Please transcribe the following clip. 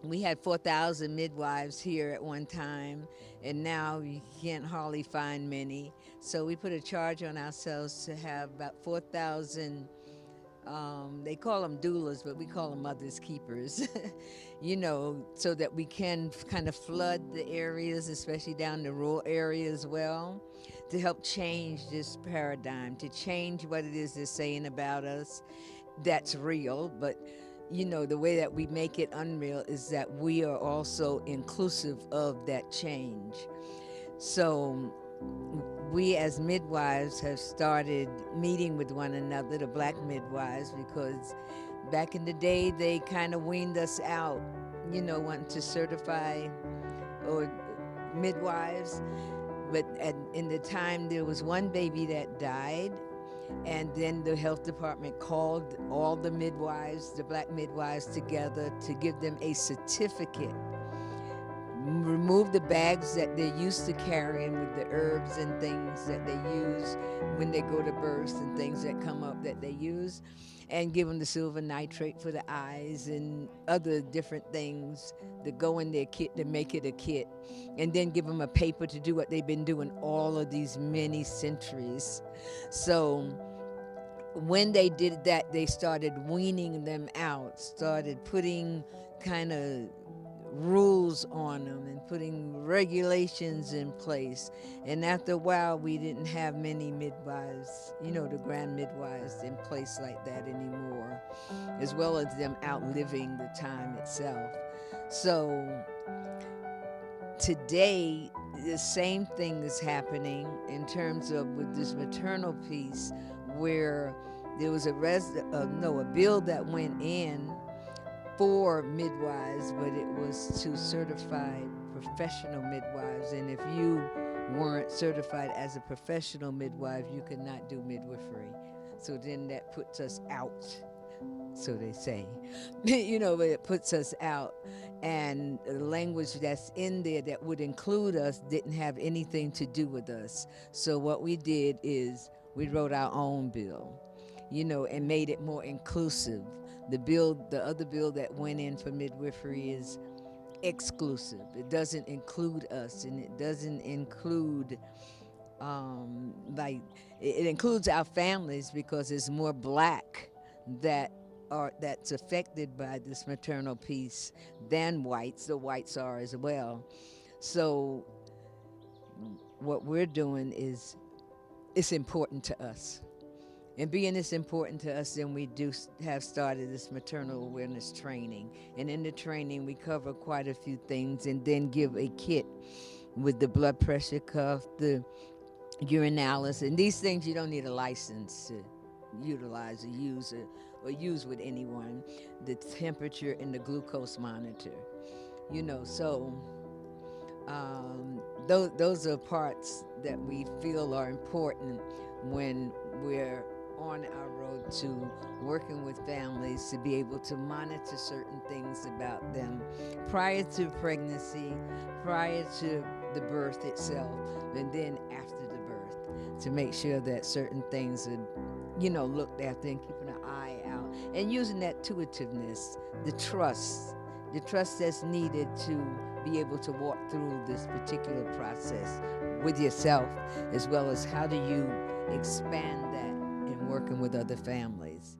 We had 4,000 midwives here at one time, and now you can't hardly find many. So we put a charge on ourselves to have about 4,000. They call them doulas, but we call them mothers keepers, so that we can kind of flood the areas, especially down the rural area as well, to help change this paradigm, to change what it is they're saying about us that's real, but the way that we make it unreal is that we are also inclusive of that change. So we as midwives have started meeting with one another, the black midwives, because back in the day they kind of weaned us out, wanting to certify or midwives. But in the time there was one baby that died, and then the health department called all the midwives, the black midwives, together to give them a certificate, remove the bags that they're used to carrying with the herbs and things that they use when they go to births and things that come up that they use, and give them the silver nitrate for the eyes and other different things that go in their kit to make it a kit, and then give them a paper to do what they've been doing all of these many centuries. So when they did that, they started weaning them out, started putting kind of rules on them and putting regulations in place. And after a while, we didn't have many midwives, the grand midwives in place like that anymore, as well as them outliving the time itself. So today, the same thing is happening in terms of with this maternal piece, where there was a bill that went in for midwives, but it was to certified professional midwives. And if you weren't certified as a professional midwife, you could not do midwifery. So then that puts us out, so they say. But it puts us out. And the language that's in there that would include us didn't have anything to do with us. So what we did is we wrote our own bill, and made it more inclusive. The other bill that went in for midwifery is exclusive. It doesn't include us, and it doesn't include like it includes our families because it's more black that that's affected by this maternal piece than whites. The whites are as well. So what we're doing is it's important to us. And being it's important to us, then we do have started this maternal awareness training. And in the training, we cover quite a few things and then give a kit with the blood pressure cuff, the urinalysis. And these things you don't need a license to utilize or use with anyone. The temperature and the glucose monitor. So those are parts that we feel are important when we're on our road to working with families to be able to monitor certain things about them prior to pregnancy, prior to the birth itself, and then after the birth, to make sure that certain things are, looked after, and keeping an eye out and using that intuitiveness, the trust that's needed to be able to walk through this particular process with yourself, as well as how do you expand that in working with other families.